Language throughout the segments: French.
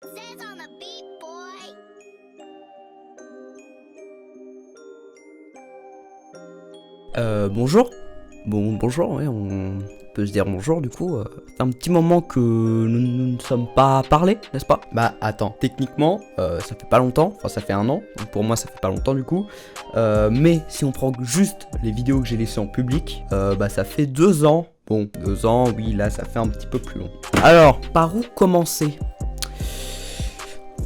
Says on the beat, boy. Bonjour. Bonjour, ouais, on peut se dire bonjour du coup. C'est un petit moment que nous ne sommes pas parlé, n'est-ce pas? Bah attends, techniquement, ça fait pas longtemps, enfin ça fait 1 an, donc pour moi ça fait pas longtemps du coup. Mais si on prend juste les vidéos que j'ai laissées en public, bah ça fait 2 ans. Bon, 2 ans, oui, là ça fait un petit peu plus long. Alors, par où commencer?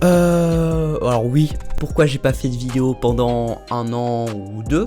Alors oui, pourquoi j'ai pas fait de vidéo pendant 1 an ou 2?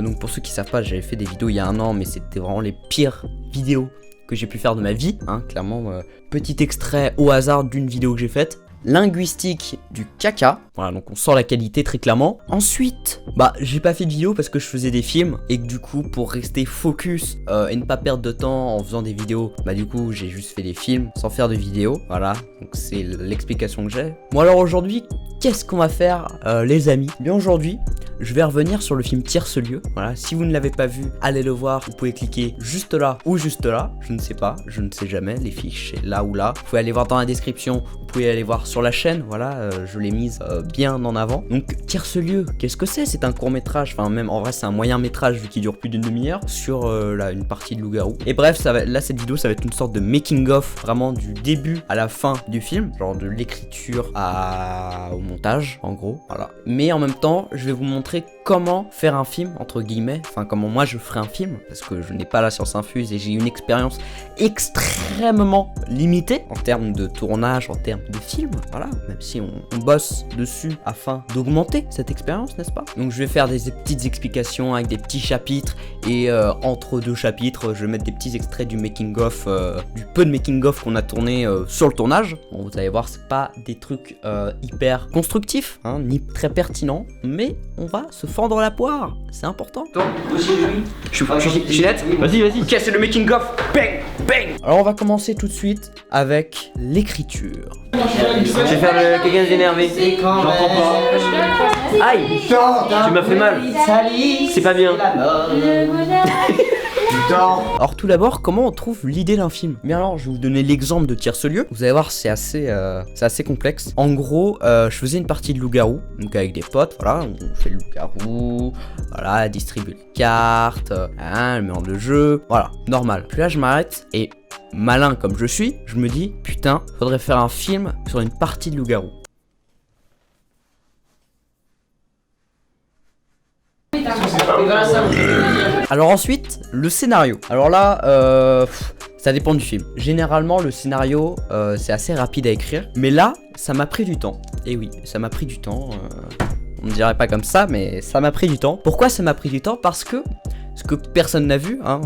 Donc pour ceux qui savent pas, j'avais fait des vidéos il y a 1 an, mais c'était vraiment les pires vidéos que j'ai pu faire de ma vie, hein, clairement. Petit extrait au hasard d'une vidéo que j'ai faite. Linguistique du caca. Voilà, donc on sent la qualité très clairement. Ensuite, bah j'ai pas fait de vidéo parce que je faisais des films et que du coup pour rester focus et ne pas perdre de temps en faisant des vidéos, bah du coup j'ai juste fait des films sans faire de vidéo. Voilà, donc c'est l'explication que j'ai. Bon alors aujourd'hui, qu'est-ce qu'on va faire les amis? Bien aujourd'hui, je vais revenir sur le film Tierce-lieu. Voilà, si vous ne l'avez pas vu, allez le voir. Vous pouvez cliquer juste là ou juste là. Je ne sais pas, je ne sais jamais. Les fiches, c'est là ou là. Vous pouvez aller voir dans la description. Vous pouvez aller voir sur la chaîne. Voilà, je l'ai mise bien en avant. Donc, Tierce-lieu, qu'est-ce que c'est? C'est un court-métrage. Enfin, même en vrai, c'est un moyen-métrage vu qu'il dure plus d'une demi-heure sur là, une partie de Loup-garou. Et bref, là, cette vidéo, ça va être une sorte de making-of vraiment du début à la fin du film. Genre de l'écriture au montage, en gros. Voilà. Mais en même temps, je vais vous montrer comment faire un film, entre guillemets, enfin comment moi je ferai un film, parce que je n'ai pas la science infuse et j'ai une expérience extrêmement limitée en termes de tournage, en termes de film, voilà, même si on bosse dessus afin d'augmenter cette expérience, n'est-ce pas? Donc je vais faire des petites explications avec des petits chapitres et entre 2 chapitres, je vais mettre des petits extraits du making-of, du peu de making-of qu'on a tourné sur le tournage. Bon, vous allez voir, c'est pas des trucs hyper constructifs, hein, ni très pertinents, mais on va se fendre la poire, c'est important. Toi aussi, je suis net. Vas-y. Ok, c'est le making of. Bang, bang. Alors on va commencer tout de suite avec l'écriture. Je vais faire quelqu'un d'énervé. J'entends pas. Aïe, tu m'as fait mal. C'est pas bien. Alors tout d'abord, comment on trouve l'idée d'un film? Bien alors, je vais vous donner l'exemple de Tierce-lieu. Vous allez voir, c'est assez complexe. En gros, je faisais une partie de Loup-garou, donc avec des potes, voilà, on fait le Loup-garou, voilà, distribue les cartes, le mélange de jeu, voilà, normal. Puis là, je m'arrête et malin comme je suis, je me dis, putain, faudrait faire un film sur une partie de Loup-garou. Alors ensuite, le scénario. Alors là, ça dépend du film. Généralement, le scénario, c'est assez rapide à écrire. Mais là, ça m'a pris du temps. Et oui, ça m'a pris du temps. On ne dirait pas comme ça, mais ça m'a pris du temps. Pourquoi ça m'a pris du temps? Parce que ce que personne n'a vu, hein,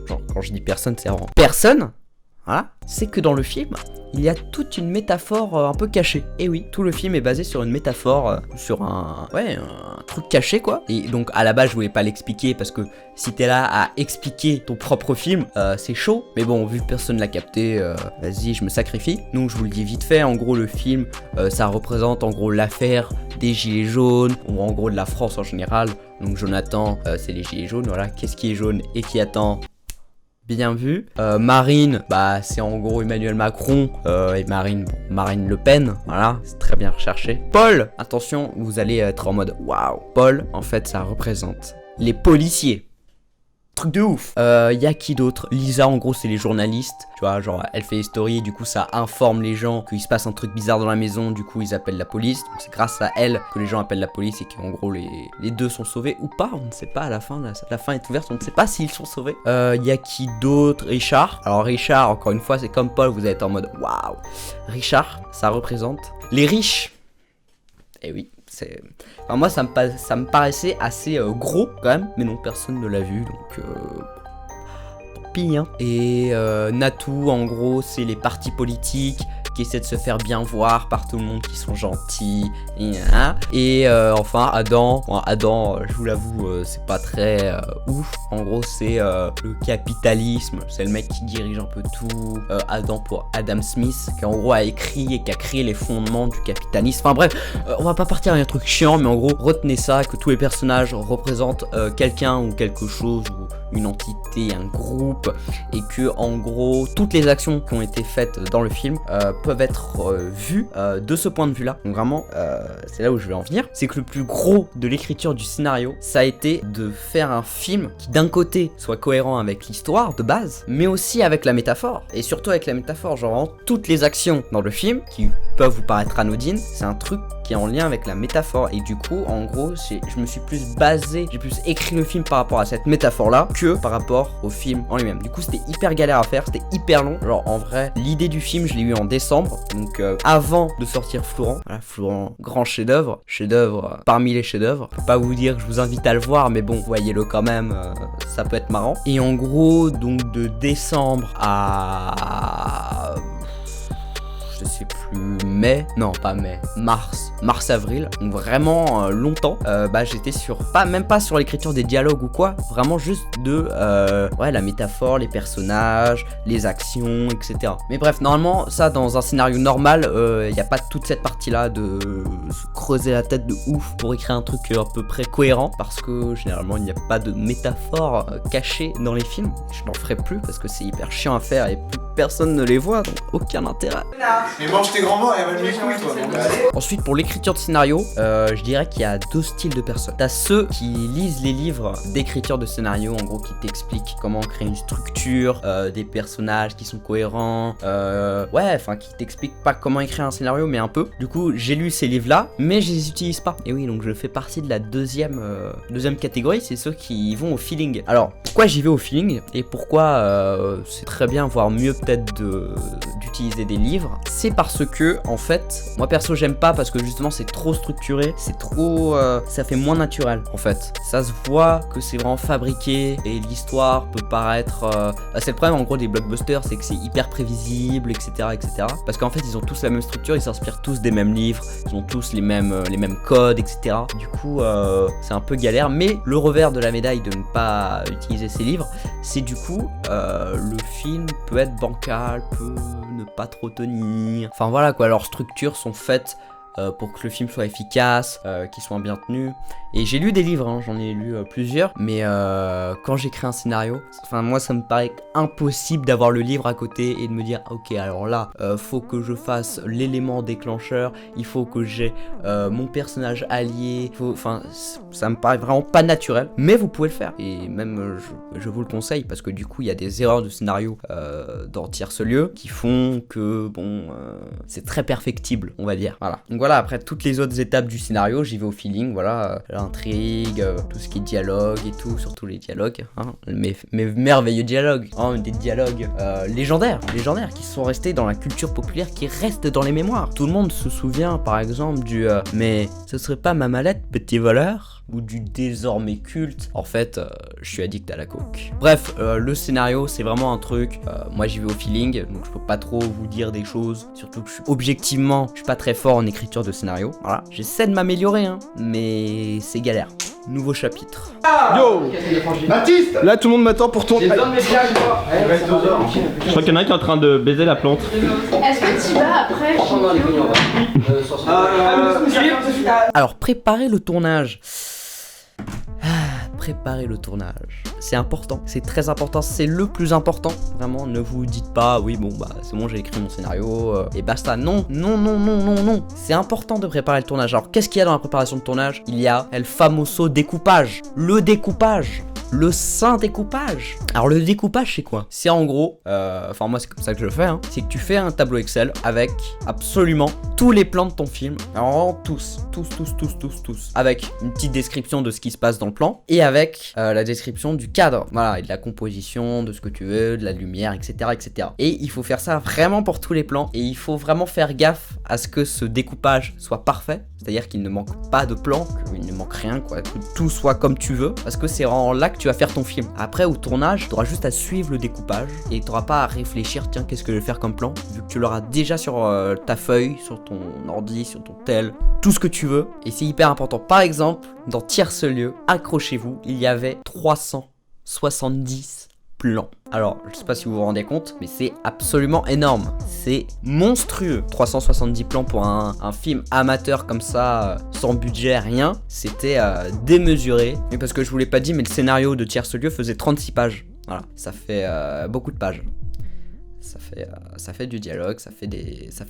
genre, quand je dis personne, c'est vraiment personne. Voilà, c'est que dans le film, il y a toute une métaphore un peu cachée. Et oui, tout le film est basé sur une métaphore, sur un truc caché quoi. Et donc à la base je voulais pas l'expliquer parce que si t'es là à expliquer ton propre film, c'est chaud. Mais bon, vu que personne l'a capté, vas-y, je me sacrifie. Donc je vous le dis vite fait, en gros le film, ça représente en gros l'affaire des gilets jaunes, ou en gros de la France en général. Donc Jonathan, c'est les gilets jaunes, voilà. Qu'est-ce qui est jaune et qui attend? Bien vu. Marine, bah c'est en gros Emmanuel Macron et Marine Le Pen, voilà, c'est très bien recherché. Paul, attention, vous allez être en mode waouh. Paul, en fait, ça représente les policiers. Truc de ouf. Y a qui d'autre? Lisa, en gros, c'est les journalistes. Tu vois, genre, elle fait les stories, du coup, ça informe les gens qu'il se passe un truc bizarre dans la maison, du coup, ils appellent la police. Donc, c'est grâce à elle que les gens appellent la police et qu'en gros, les deux sont sauvés ou pas. On ne sait pas à la fin. La fin est ouverte, on ne sait pas s'ils sont sauvés. Y a qui d'autre? Richard. Alors, Richard, encore une fois, c'est comme Paul, vous allez être en mode waouh. Richard, ça représente les riches. Et oui. Enfin, moi ça me paraissait assez gros quand même, mais non, personne ne l'a vu, donc tant pis hein. Et Natou, en gros, c'est les partis politiques qui essaient de se faire bien voir par tout le monde, qui sont gentils, et enfin Adam, je vous l'avoue, c'est pas très ouf. En gros, c'est le capitalisme, c'est le mec qui dirige un peu tout. Adam pour Adam Smith, qui en gros a écrit et qui a créé les fondements du capitalisme. Enfin bref, on va pas partir dans un truc chiant, mais en gros, retenez ça, que tous les personnages représentent quelqu'un ou quelque chose, ou une entité, un groupe, et que en gros toutes les actions qui ont été faites dans le film peuvent être vues de ce point de vue là. Donc vraiment c'est là où je vais en venir, c'est que le plus gros de l'écriture du scénario, ça a été de faire un film qui d'un côté soit cohérent avec l'histoire de base, mais aussi avec la métaphore, et surtout avec la métaphore, genre vraiment, toutes les actions dans le film qui peuvent vous paraître anodines, c'est un truc qui est en lien avec la métaphore, et du coup en gros je me suis plus basé, j'ai plus écrit le film par rapport à cette métaphore là que par rapport au film en lui-même. Du coup c'était hyper galère à faire, c'était hyper long, genre en vrai l'idée du film je l'ai eu en décembre, donc avant de sortir Florent. Voilà, Florent, grand chef-d'œuvre parmi les chefs-d'œuvre. Je peux pas vous dire que je vous invite à le voir, mais bon, voyez-le quand même, ça peut être marrant. Et en gros, donc de décembre à je sais plus, mars avril, donc vraiment longtemps, j'étais sur même pas sur l'écriture des dialogues ou quoi, vraiment juste de la métaphore, les personnages, les actions, etc. Mais bref, normalement ça dans un scénario normal y a pas toute cette partie là de se creuser la tête de ouf pour écrire un truc à peu près cohérent, parce que généralement il n'y a pas de métaphore cachée dans les films. Je n'en ferai plus parce que c'est hyper chiant à faire et plus personne ne les voit, donc aucun intérêt. Mais mange tes grands morts et avale mes couilles, toi. Ensuite, pour l'écriture de scénario, je dirais qu'il y a deux styles de personnes. T'as ceux qui lisent les livres d'écriture de scénario, en gros, qui t'expliquent comment créer une structure, des personnages qui sont cohérents, qui t'expliquent pas comment écrire un scénario, mais un peu. Du coup, j'ai lu ces livres-là, mais je les utilise pas. Et oui, donc je fais partie de la deuxième catégorie, c'est ceux qui vont au feeling. Alors, pourquoi j'y vais au feeling et pourquoi c'est très bien, voire mieux peut-être d'utiliser des livres, c'est parce que en fait moi perso j'aime pas, parce que justement c'est trop structuré, c'est trop ça fait moins naturel en fait, ça se voit que c'est vraiment fabriqué et l'histoire peut paraître c'est le problème en gros des blockbusters, c'est que c'est hyper prévisible, etc., parce qu'en fait ils ont tous la même structure, ils s'inspirent tous des mêmes livres, ils ont tous les mêmes codes, etc. Du coup c'est un peu galère, mais le revers de la médaille de ne pas utiliser ces livres, c'est du coup le film peut être bancal, peut ne pas trop tenir. Enfin voilà quoi, leurs structures sont faites pour que le film soit efficace, qu'il soit bien tenu. Et j'ai lu des livres, hein, j'en ai lu plusieurs, mais quand j'écris un scénario, enfin moi ça me paraît impossible d'avoir le livre à côté et de me dire ok alors là faut que je fasse l'élément déclencheur, il faut que j'ai mon personnage allié, enfin ça me paraît vraiment pas naturel, mais vous pouvez le faire, et même je vous le conseille, parce que du coup il y a des erreurs de scénario dans Tierce-lieu qui font que bon c'est très perfectible, on va dire. Voilà, donc voilà, après toutes les autres étapes du scénario j'y vais au feeling, voilà, l'intrigue, tout ce qui est dialogue et tout, surtout les dialogues, hein, mes merveilleux dialogues, hein, des dialogues légendaires qui sont restés dans la culture populaire, qui restent dans les mémoires. Tout le monde se souvient par exemple du mais ce serait pas ma mallette, petit voleur, ou du désormais culte en fait je suis addict à la coke. Bref, le scénario c'est vraiment un truc, moi j'y vais au feeling, donc je peux pas trop vous dire des choses, surtout que objectivement je suis pas très fort en écriture de scénario, voilà, j'essaie de m'améliorer hein, mais c'est galère. Nouveau chapitre. Yo Baptiste, là tout le monde m'attend pour ton... Je crois qu'il y en a un qui est en train de baiser la plante. Est-ce que tu vas après? Alors préparer le tournage. Préparer le tournage, c'est important, c'est très important, c'est le plus important. Vraiment, ne vous dites pas oui bon bah c'est bon j'ai écrit mon scénario et basta. Non, c'est important de préparer le tournage. Alors qu'est-ce qu'il y a dans la préparation de tournage? Il y a el famoso découpage, le découpage, le saint découpage. Alors le découpage c'est quoi? C'est en gros, enfin moi c'est comme ça que je le fais, hein, c'est que tu fais un tableau Excel avec absolument tous les plans de ton film, alors tous, avec une petite description de ce qui se passe dans le plan, et avec la description du cadre, voilà, et de la composition, de ce que tu veux, de la lumière, etc. Et il faut faire ça vraiment pour tous les plans, et il faut vraiment faire gaffe à ce que ce découpage soit parfait, c'est-à-dire qu'il ne manque pas de plan, qu'il ne manque rien, quoi, que tout soit comme tu veux, parce que c'est vraiment là que tu vas faire ton film. Après au tournage, tu auras juste à suivre le découpage, et tu n'auras pas à réfléchir, tiens qu'est-ce que je vais faire comme plan, vu que tu l'auras déjà sur ta feuille, sur ton ordi, sur ton tel, tout ce que tu veux, et c'est hyper important. Par exemple, dans Tierce-lieu, accrochez-vous, il y avait 370 plans. Alors, je sais pas si vous vous rendez compte, mais c'est absolument énorme. C'est monstrueux. 370 plans pour un film amateur comme ça, sans budget, rien. C'était démesuré. Mais parce que je vous l'ai pas dit, mais le scénario de Tiers-lieu faisait 36 pages. Voilà, ça fait beaucoup de pages. Ça fait du dialogue, ça fait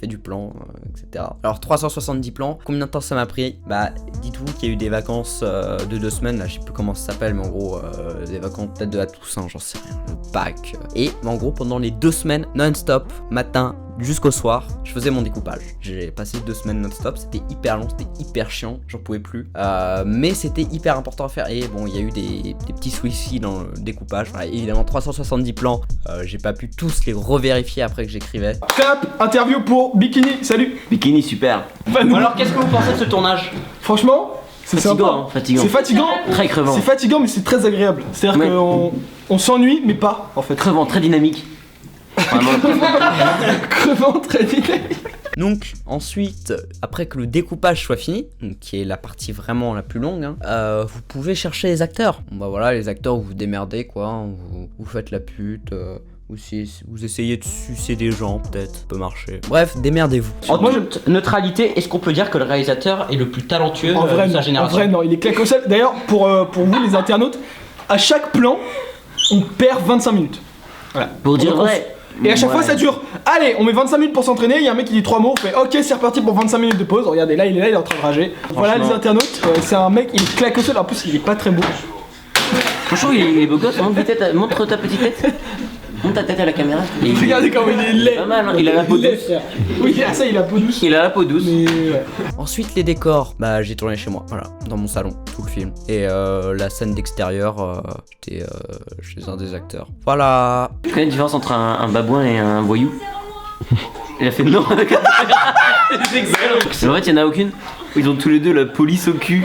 du plan, etc. Alors 370 plans, combien de temps ça m'a pris? Bah dites-vous qu'il y a eu des vacances de 2 semaines, là je sais plus comment ça s'appelle, mais en gros des vacances peut-être de la Toussaint, j'en sais rien, le Pâques. Et en gros pendant les 2 semaines non-stop, matin jusqu'au soir, je faisais mon découpage. J'ai passé 2 semaines non-stop, c'était hyper long, c'était hyper chiant, j'en pouvais plus. Mais c'était hyper important à faire. Et bon, il y a eu des petits soucis dans le découpage. Voilà, évidemment, 370 plans, j'ai pas pu tous les revérifier après que j'écrivais. Cap, interview pour Bikini, salut. Bikini, super. Bon, alors, qu'est-ce que vous pensez de ce tournage? Franchement, c'est Fatigant, sympa. hein, fatigant. C'est fatigant. Très crevant. C'est fatigant, mais c'est très agréable. C'est-à-dire Ouais. qu'on s'ennuie, mais pas en fait. Crevant, très dynamique. Vraiment. Crevant, très dynamique. Donc ensuite, après que le découpage soit fini, donc, qui est la partie vraiment la plus longue, hein, vous pouvez chercher les acteurs. Bon, bah voilà, les acteurs, vous vous démerdez quoi, hein, vous faites la pute, ou si vous essayez de sucer des gens peut-être, ça peut marcher. Bref, démerdez-vous. En toute neutralité, est-ce qu'on peut dire que le réalisateur est le plus talentueux En vrai, de sa non. En génération? vrai, non, il est claque au sol. D'ailleurs, pour vous les internautes, à chaque plan, on perd 25 minutes. Voilà. Pour dire On- vrai. Et à chaque fois Ouais. ça dure. Allez, on met 25 minutes pour s'entraîner, il y a un mec qui dit 3 mots, on fait ok c'est reparti pour 25 minutes de pause. Regardez là il est en train de rager. Voilà les internautes, c'est un mec, il claque au sol, en plus il est pas très beau. Franchement, il est beau gosse, montre ta petite tête. Montre ta tête à la caméra. Et Regardez comment il est laid. Pas mal, hein, il a la peau laid, douce. frère. Oui, ça il a la peau douce. Il a la peau douce. Mais ouais. Ensuite les décors, bah j'ai tourné chez moi, voilà, dans mon salon, tout le film. Et la scène d'extérieur, j'étais chez un des acteurs. Voilà. Tu connais la différence entre un babouin et un voyou? Il a fait non avec la caméra. C'est excellent. Mais en fait, il y en a aucune. Ils ont tous les deux la police au cul.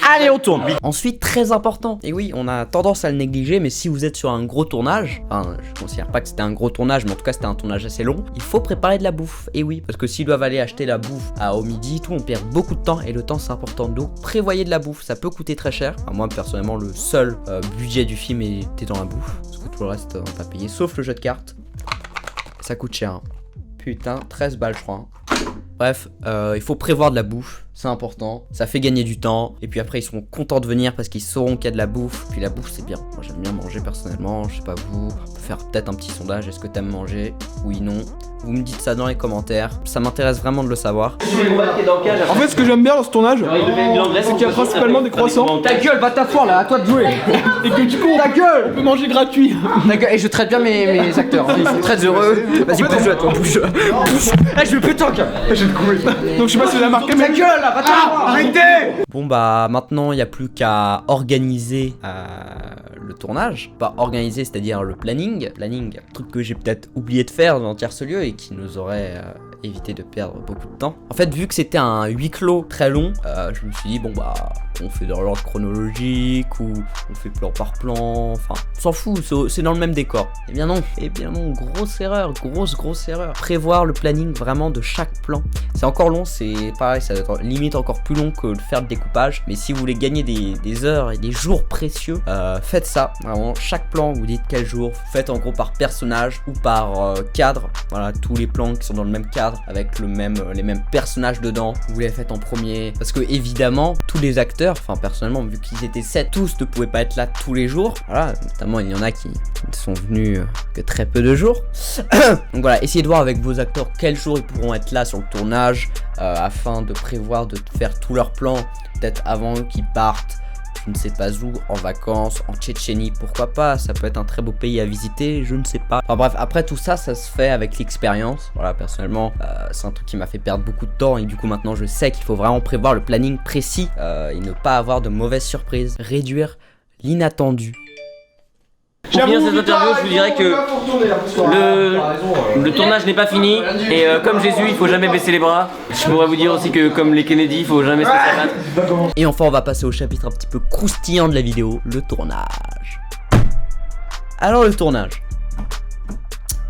Allez, on tourne. Ensuite, très important. Et oui, on a tendance à le négliger, mais si vous êtes sur un gros tournage, enfin, je considère pas que c'était un gros tournage, mais en tout cas, c'était un tournage assez long, il faut préparer de la bouffe. Et oui, parce que s'ils doivent aller acheter la bouffe au midi, tout, on perd beaucoup de temps, et le temps, c'est important. Donc, prévoyez de la bouffe, ça peut coûter très cher. Enfin, moi, personnellement, le seul budget du film était dans la bouffe, parce que tout le reste, on va pas payer, sauf le jeu de cartes. Ça coûte cher. Hein. Putain, 13 balles, je crois. Hein. Bref, il faut prévoir de la bouffe, c'est important, ça fait gagner du temps, et puis après ils seront contents de venir parce qu'ils sauront qu'il y a de la bouffe, puis la bouffe c'est bien, moi j'aime bien manger personnellement, je sais pas vous, on peut faire peut-être un petit sondage, est-ce que t'aimes manger, oui, non, vous me dites ça dans les commentaires, ça m'intéresse vraiment de le savoir. En fait ce que j'aime bien dans ce tournage, c'est qu'il y a principalement des croissants. Ta gueule, va t'asseoir là, à toi de jouer. Et que du coup ta gueule on peut manger gratuit. Et je traite bien mes acteurs, ils sont très heureux, vas-y bouge-toi toi, bouge. Je veux plus de temps. Donc je sais pas si la marque Ta gueule là, va t'asseoir. Arrêtez. Bon bah maintenant il n'y a plus qu'à organiser le tournage, pas organiser c'est-à-dire le planning, truc que j'ai peut-être oublié de faire dans Tiers-lieu et qui nous aurait évité de perdre beaucoup de temps. En fait vu que c'était un huis clos très long, je me suis dit bon bah on fait dans l'ordre chronologique ou on fait plan par plan, enfin on s'en fout, c'est dans le même décor. Eh bien non, grosse erreur, grosse erreur. Prévoir le planning vraiment de chaque plan. C'est encore long, c'est pareil, ça doit être limite encore plus long que de faire le découpage, mais si vous voulez gagner des heures et des jours précieux, faites ça, vraiment, chaque plan, vous dites quel jour, vous faites en gros par personnage ou par cadre, voilà, tous les plans qui sont dans le même cadre, avec les mêmes personnages dedans, vous les faites en premier, parce que évidemment, tous les acteurs, enfin personnellement, vu qu'ils étaient 7, tous ne pouvaient pas être là tous les jours, voilà, notamment il y en a qui ne sont venus que très peu de jours, donc voilà, essayez de voir avec vos acteurs quels jours ils pourront être là sur le tournage, afin de prévoir de faire tous leurs plans, peut-être avant qu'ils partent, je ne sais pas où, en vacances, en Tchétchénie, pourquoi pas, ça peut être un très beau pays à visiter, je ne sais pas. Enfin bref, après tout ça, ça se fait avec l'expérience, voilà, personnellement, c'est un truc qui m'a fait perdre beaucoup de temps, et du coup maintenant je sais qu'il faut vraiment prévoir le planning précis, et ne pas avoir de mauvaises surprises, réduire l'inattendu. Pour finir cette interview, je vous dirais que le tournage n'est pas fini et comme Jésus, il faut jamais baisser les bras. Je pourrais vous dire aussi que comme les Kennedy, il faut jamais se laisser abattre. Et enfin, on va passer au chapitre un petit peu croustillant de la vidéo, le tournage. Alors le tournage.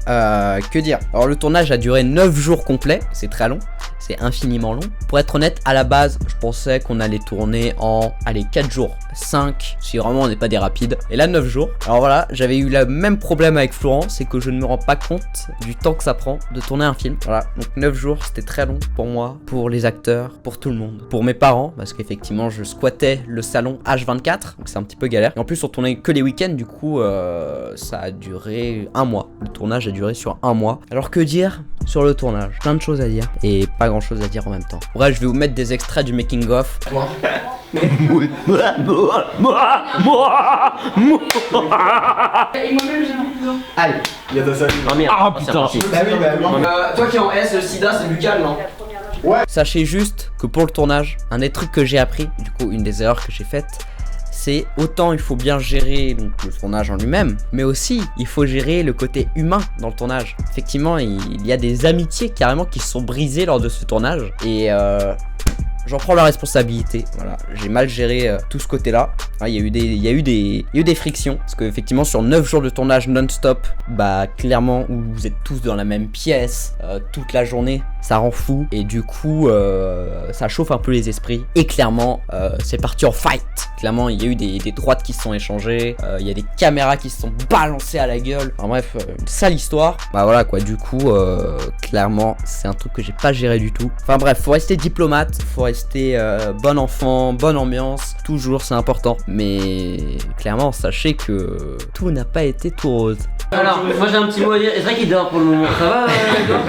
Que dire? Alors le tournage a duré 9 jours complets, c'est très long, c'est infiniment long. Pour être honnête, à la base, je pensais qu'on allait tourner en 4 jours. 5 si vraiment on n'est pas des rapides. Et là 9 jours. Alors voilà, j'avais eu le même problème avec Florent, c'est que je ne me rends pas compte du temps que ça prend de tourner un film. Voilà, donc 9 jours c'était très long pour moi, pour les acteurs, pour tout le monde. Pour mes parents, parce qu'effectivement je squattais le salon H24, donc c'est un petit peu galère. Et en plus on tournait que les week-ends, du coup ça a duré un mois. Le tournage a duré sur un mois. Alors que dire sur le tournage? Plein de choses à dire et pas grand chose à dire en même temps. Bref, je vais vous mettre des extraits du making of. Et moi-même, j'ai envie de. Allez. Il y a ta salle. Ah merde. Ah c'est putain. reparti. Bah oui, bah oui. Toi qui es en S, le sida c'est buccal, non? Ouais. Sachez juste que pour le tournage, un des trucs que j'ai appris, du coup une des erreurs que j'ai faites, c'est autant il faut bien gérer donc, le tournage en lui-même, mais aussi il faut gérer le côté humain dans le tournage. Effectivement, il y a des amitiés carrément qui se sont brisées lors de ce tournage et j'en prends la responsabilité. Voilà, j'ai mal géré tout ce côté-là. Il y a eu des frictions parce que effectivement sur 9 jours de tournage non-stop, bah clairement où vous êtes tous dans la même pièce toute la journée, ça rend fou et du coup ça chauffe un peu les esprits et clairement c'est parti en fight. Clairement il y a eu des droites qui se sont échangées, il y a des caméras qui se sont balancées à la gueule. Enfin bref, une sale histoire. Bah voilà quoi, du coup clairement c'est un truc que j'ai pas géré du tout. Enfin bref, faut rester diplomate, faut rester bon enfant, bonne ambiance, toujours c'est important. Mais clairement sachez que tout n'a pas été tout rose. Alors, moi j'ai un petit mot à dire. C'est vrai qu'il dort pour le moment. Ça va, Edouard?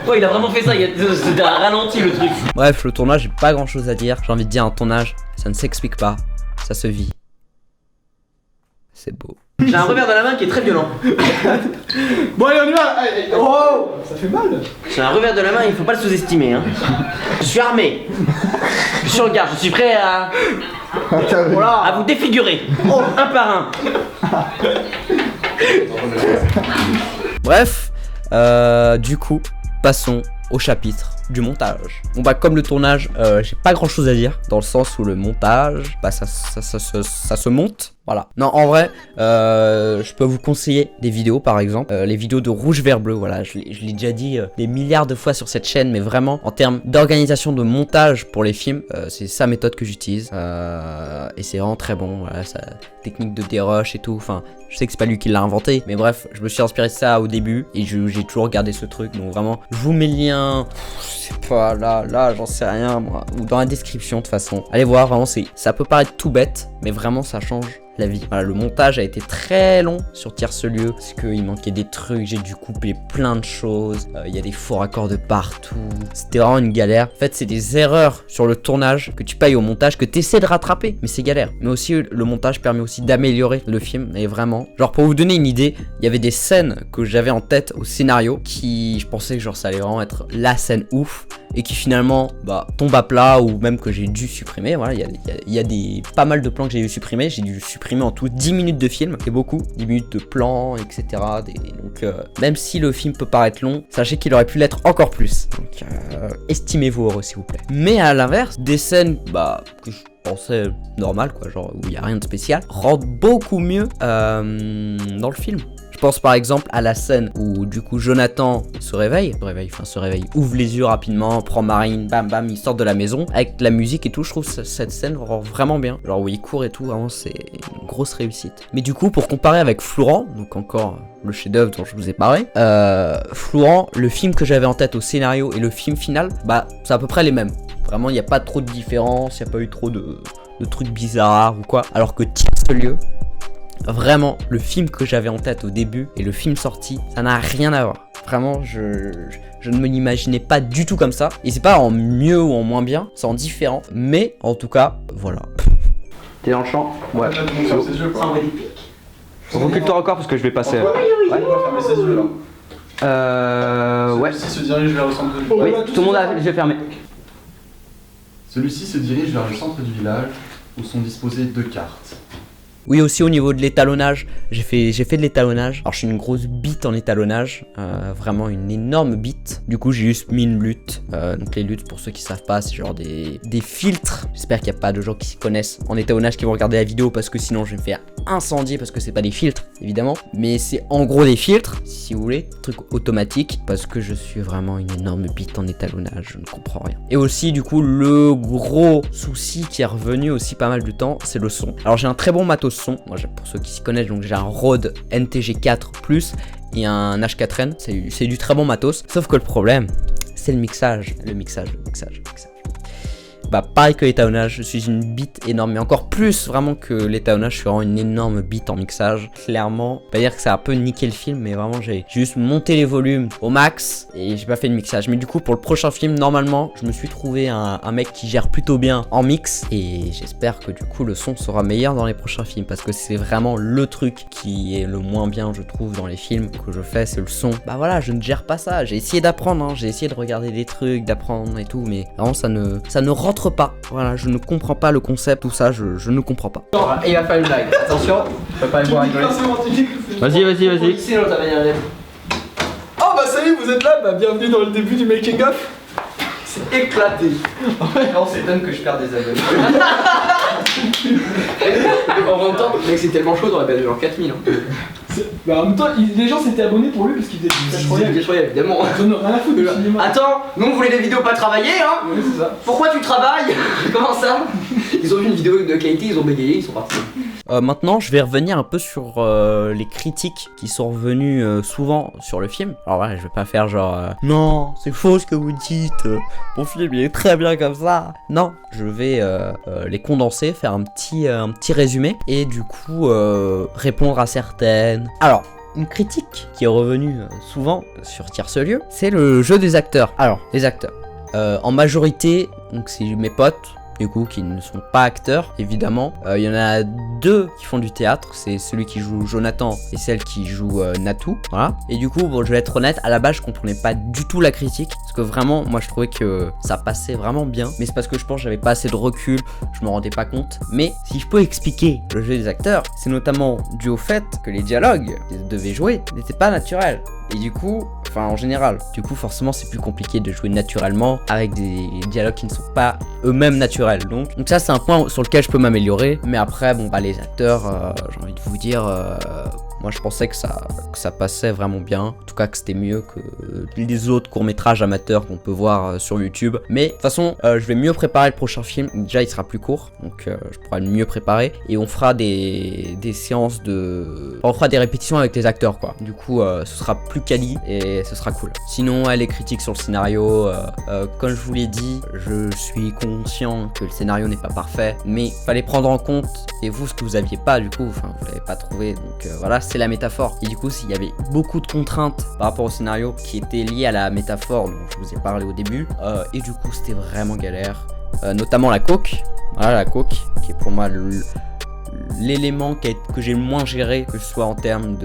Ouais, il a vraiment fait ça. C'était un ralenti le truc. Bref, le tournage, j'ai pas grand chose à dire. J'ai envie de dire, un tournage, ça ne s'explique pas, ça se vit. C'est beau. J'ai un revers de la main qui est très violent. Bon, allez, on y va. Allez, oh, ça fait mal. J'ai un revers de la main, il faut pas le sous-estimer. Hein. Je suis armé. Je suis sur le garde, je suis prêt à vous défigurer. Oh, un par un. Bref, du coup, passons au chapitre du montage. Bon bah comme le tournage, j'ai pas grand chose à dire dans le sens où le montage, bah ça se monte. Voilà. Non, en vrai, je peux vous conseiller des vidéos par exemple, les vidéos de Rouge Vert Bleu. Voilà, je l'ai déjà dit des milliards de fois sur cette chaîne, mais vraiment en termes d'organisation de montage pour les films, c'est sa méthode que j'utilise et c'est vraiment très bon. Voilà, sa technique de dérush et tout. Enfin, je sais que c'est pas lui qui l'a inventé, mais bref, je me suis inspiré de ça au début et j'ai toujours regardé ce truc. Donc vraiment, je vous mets le lien. Je sais pas, là, j'en sais rien moi. Ou dans la description de toute façon. Allez voir, vraiment, ça peut paraître tout bête, mais vraiment ça change la vie. Voilà, le montage a été très long sur Tierce-Lieu parce qu'il manquait des trucs, j'ai dû couper plein de choses, il y a des faux raccords de partout, c'était vraiment une galère. En fait, c'est des erreurs sur le tournage que tu payes au montage, que tu essaies de rattraper, mais c'est galère. Mais aussi, le montage permet aussi d'améliorer le film, et vraiment. Genre, pour vous donner une idée, il y avait des scènes que j'avais en tête au scénario qui, je pensais que genre ça allait vraiment être la scène ouf, et qui finalement bah, tombe à plat, ou même que j'ai dû supprimer. Voilà, il y a pas mal de plans que j'ai dû supprimer. J'ai dû supprimer en tout 10 minutes de film, c'est beaucoup, 10 minutes de plans, etc. Donc même si le film peut paraître long, sachez qu'il aurait pu l'être encore plus. Donc estimez-vous heureux s'il vous plaît. Mais à l'inverse, des scènes bah, que je pensais normales, quoi, genre où il n'y a rien de spécial, rendent beaucoup mieux dans le film. Je pense par exemple à la scène où du coup Jonathan se réveille, ouvre les yeux rapidement, prend Marine, bam bam, il sort de la maison avec la musique et tout. Je trouve cette scène rend vraiment bien, genre où il court et tout, vraiment c'est une grosse réussite. Mais du coup pour comparer avec Florent, donc encore le chef-d'œuvre dont je vous ai parlé, Florent, le film que j'avais en tête au scénario et le film final, bah c'est à peu près les mêmes. Vraiment il n'y a pas trop de différence, il n'y a pas eu trop de trucs bizarres ou quoi, alors que Tierce-Lieu, vraiment, le film que j'avais en tête au début et le film sorti, ça n'a rien à voir. Vraiment, je ne me l'imaginais pas du tout comme ça. Et c'est pas en mieux ou en moins bien, c'est en différent. Mais en tout cas, voilà. T'es dans le champ? Ouais. Recule-toi encore parce que je vais passer. Ouais. On va fermer ses yeux là. Ouais. Celui-ci se dirige vers le centre du Oui, village. tout le monde a les yeux fermés. Celui-ci se dirige vers le centre du village où sont disposées 2 cartes. Oui, aussi au niveau de l'étalonnage, j'ai fait de l'étalonnage. Alors je suis une grosse bite en étalonnage, vraiment une énorme bite. Du coup j'ai juste mis une lutte. Donc les luttes, pour ceux qui savent pas, c'est genre des filtres. J'espère qu'il n'y a pas de gens qui s'y connaissent en étalonnage qui vont regarder la vidéo parce que sinon je vais me faire incendié parce que c'est pas des filtres évidemment, mais c'est en gros des filtres si vous voulez, truc automatique parce que je suis vraiment une énorme bite en étalonnage, je ne comprends rien. Et aussi du coup le gros souci qui est revenu aussi pas mal du temps, c'est le son. Alors j'ai un très bon matos son, moi pour ceux qui s'y connaissent, donc j'ai un Rode NTG4 Plus et un H4n, c'est du très bon matos, sauf que le problème c'est le mixage. Bah pareil que l'étalonnage, je suis une bite énorme, mais encore plus vraiment que l'étalonnage, je suis vraiment une énorme bite en mixage. Clairement, pas dire que ça a un peu niqué le film, mais vraiment j'ai juste monté les volumes au max et j'ai pas fait de mixage. Mais du coup pour le prochain film, normalement, je me suis trouvé un mec qui gère plutôt bien en mix et j'espère que du coup le son sera meilleur dans les prochains films parce que c'est vraiment le truc qui est le moins bien je trouve dans les films que je fais, c'est le son. Bah voilà, je ne gère pas ça, j'ai essayé d'apprendre, hein. J'ai essayé de regarder des trucs, d'apprendre et tout, mais vraiment ça ne rentre pas. Voilà, je ne comprends pas le concept, tout ça, je ne comprends pas. Et il va faire une blague. Attention, je peux pas le voir rigoler. Vas-y. C'est l'autre, ta manière. Oh bah salut, vous êtes là, bah bienvenue dans le début du making of. C'est éclaté. On s'étonne que je perds des abonnés. En même temps, mec, c'est tellement chaud, on aurait perdu genre 4000. Bah en même temps, les gens s'étaient abonnés pour lui parce qu'il faisait du Clash Royale. Clash Royale, évidemment. Ils en ont rien à foutre du cinéma. Attends, nous on voulait des vidéos pas travaillées, hein. Oui, c'est ça. Pourquoi tu travailles? Comment ça? Ils ont vu une vidéo de qualité, ils ont bégayé, ils sont partis. Maintenant, je vais revenir un peu sur les critiques qui sont revenues souvent sur le film. Alors voilà, je vais pas faire genre non, c'est faux ce que vous dites, mon film il est très bien comme ça. Non, je vais les condenser, faire un petit résumé et du coup répondre à certaines. Alors, une critique qui est revenue souvent sur Tierce Lieu, c'est le jeu des acteurs. Alors, les acteurs, en majorité, donc c'est mes potes. Du coup qui ne sont pas acteurs évidemment, il y en a deux qui font du théâtre, c'est celui qui joue Jonathan et celle qui joue Natou, voilà. Et du coup bon, je vais être honnête, à la base je comprenais pas du tout la critique parce que vraiment moi je trouvais que ça passait vraiment bien, mais c'est parce que je pense que j'avais pas assez de recul, je me rendais pas compte. Mais si je peux expliquer le jeu des acteurs, c'est notamment dû au fait que les dialogues qu'ils devaient jouer n'étaient pas naturels. Et du coup, enfin en général, du coup forcément c'est plus compliqué de jouer naturellement avec des dialogues qui ne sont pas eux-mêmes naturels. Donc ça c'est un point sur lequel je peux m'améliorer. Mais après bon bah les acteurs, j'ai envie de vous dire, moi je pensais que ça passait vraiment bien. En tout cas que c'était mieux que les autres courts-métrages amateurs qu'on peut voir sur YouTube. Mais de toute façon je vais mieux préparer le prochain film. Déjà il sera plus court, donc je pourrai mieux préparer. Et on fera des séances de... Enfin, on fera des répétitions avec les acteurs quoi. Du coup ce sera plus quali et ce sera cool. Sinon les critiques sur le scénario, comme je vous l'ai dit, je suis conscient que le scénario n'est pas parfait, mais fallait prendre en compte, et vous ce que vous aviez pas du coup, enfin vous l'avez pas trouvé, donc voilà, c'est la métaphore. Et du coup s'il y avait beaucoup de contraintes par rapport au scénario qui étaient liées à la métaphore dont je vous ai parlé au début, et du coup c'était vraiment galère, notamment la coke. Voilà, la coke qui est pour moi l'élément que j'ai le moins géré, que ce soit en termes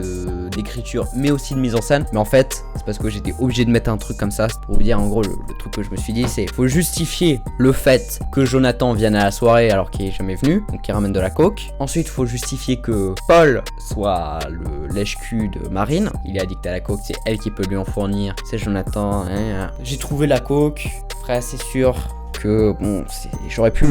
d'écriture mais aussi de mise en scène. Mais en fait c'est parce que j'étais obligé de mettre un truc comme ça. C'est pour vous dire en gros le truc que je me suis dit, c'est faut justifier le fait que Jonathan vienne à la soirée alors qu'il est jamais venu, donc il ramène de la coke. Ensuite faut justifier que Paul soit le lèche-cul de Marine, il est addict à la coke, c'est elle qui peut lui en fournir, c'est Jonathan, hein. J'ai trouvé la coke, frère, c'est sûr que bon, j'aurais pu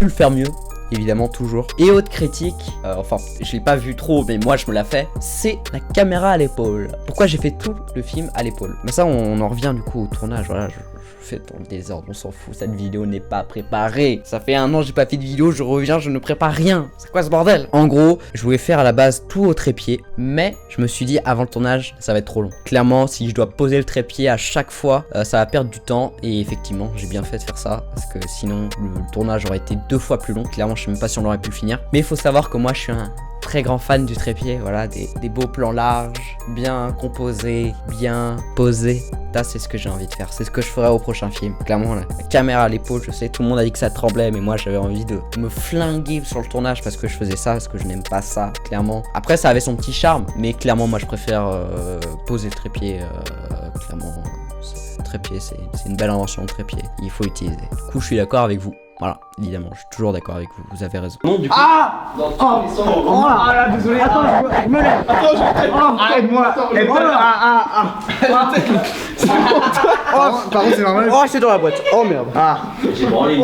le faire mieux. Évidemment toujours. Et autre critique, enfin je l'ai pas vu trop mais moi je me la fais, c'est la caméra à l'épaule. Pourquoi j'ai fait tout le film à l'épaule? Mais ça on en revient du coup au tournage, voilà, je fais dans le désordre, on s'en fout, cette vidéo n'est pas préparée. Ça fait 1 an j'ai pas fait de vidéo, je reviens, je ne prépare rien. C'est quoi ce bordel? En gros, je voulais faire à la base tout au trépied, mais je me suis dit avant le tournage, ça va être trop long. Clairement, si je dois poser le trépied à chaque fois, ça va perdre du temps. Et effectivement, j'ai bien fait de faire ça, parce que sinon le tournage aurait été 2 fois plus long. Clairement, je sais même pas si on aurait pu le finir. Mais il faut savoir que moi je suis un très grand fan du trépied, voilà, des beaux plans larges, bien composés, bien posés. Ça c'est ce que j'ai envie de faire, c'est ce que je ferai au prochain film. Clairement la caméra à l'épaule, je sais tout le monde a dit que ça tremblait, mais moi j'avais envie de me flinguer sur le tournage parce que je faisais ça, parce que je n'aime pas ça, clairement. Après ça avait son petit charme, mais clairement moi je préfère poser le trépied, clairement. Le trépied c'est une belle invention, le trépied, il faut utiliser. Du coup je suis d'accord avec vous. Voilà, évidemment, je suis toujours d'accord avec vous, vous avez raison. Non, du coup, là, désolé. Attends, je me lève. Attends, aide-moi. Par contre, c'est normal. Oh, c'est dans la boîte. Oh merde. Ah, j'ai branlé.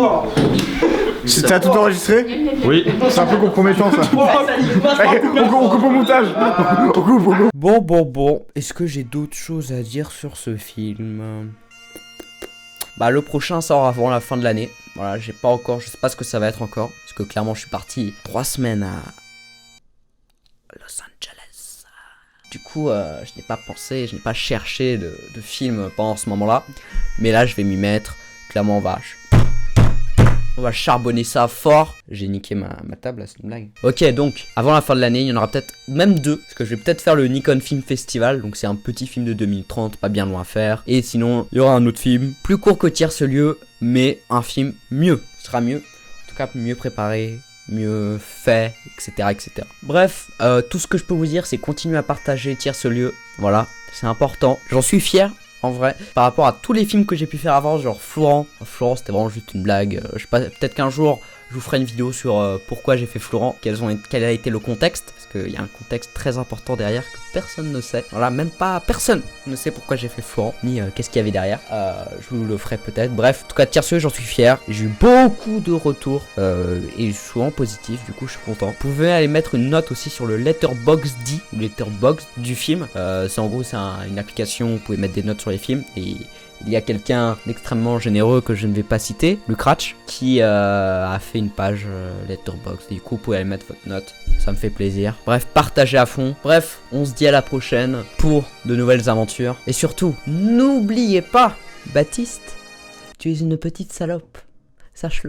T'as tout enregistré? Oui. C'est un peu compromettant ça. On coupe au montage. On coupe. Bon. Est-ce que j'ai d'autres choses à dire sur ce film? Bah le prochain sort avant la fin de l'année. Voilà, je sais pas ce que ça va être encore. Parce que clairement je suis parti 3 semaines à Los Angeles. Du coup, je n'ai pas pensé, je n'ai pas cherché de film pendant ce moment-là. Mais là, je vais m'y mettre. Clairement, on va charbonner ça fort. J'ai niqué ma table là, c'est une blague. Ok, donc, avant la fin de l'année, il y en aura peut-être même 2. Parce que je vais peut-être faire le Nikon Film Festival. Donc, c'est un petit film de 2030, pas bien loin à faire. Et sinon, il y aura un autre film, plus court que Tierce-lieu, mais un film mieux. Ce sera mieux. En tout cas, mieux préparé, mieux fait, etc. Bref, tout ce que je peux vous dire, c'est continuer à partager Tierce-lieu. Voilà, c'est important. J'en suis fier. En vrai, par rapport à tous les films que j'ai pu faire avant, genre Florent. Florent, c'était vraiment juste une blague. Je sais pas, peut-être qu'un jour, je vous ferai une vidéo sur pourquoi j'ai fait Florent, quel a été le contexte, parce qu'il y a un contexte très important derrière que personne ne sait. Voilà, même pas personne ne sait pourquoi j'ai fait Florent, ni qu'est-ce qu'il y avait derrière. Je vous le ferai peut-être. Bref, en tout cas, Tierce-lieu, j'en suis fier. J'ai eu beaucoup de retours, et souvent positifs, du coup, je suis content. Vous pouvez aller mettre une note aussi sur le Letterboxd, ou Letterboxd du film. C'est en gros, c'est une application où vous pouvez mettre des notes sur les films, et il y a quelqu'un d'extrêmement généreux que je ne vais pas citer, le Cratch, qui a fait une page Letterboxd. Du coup, vous pouvez aller mettre votre note, ça me fait plaisir. Bref, partagez à fond. Bref, on se dit à la prochaine pour de nouvelles aventures. Et surtout, n'oubliez pas, Baptiste, tu es une petite salope. Sache-le.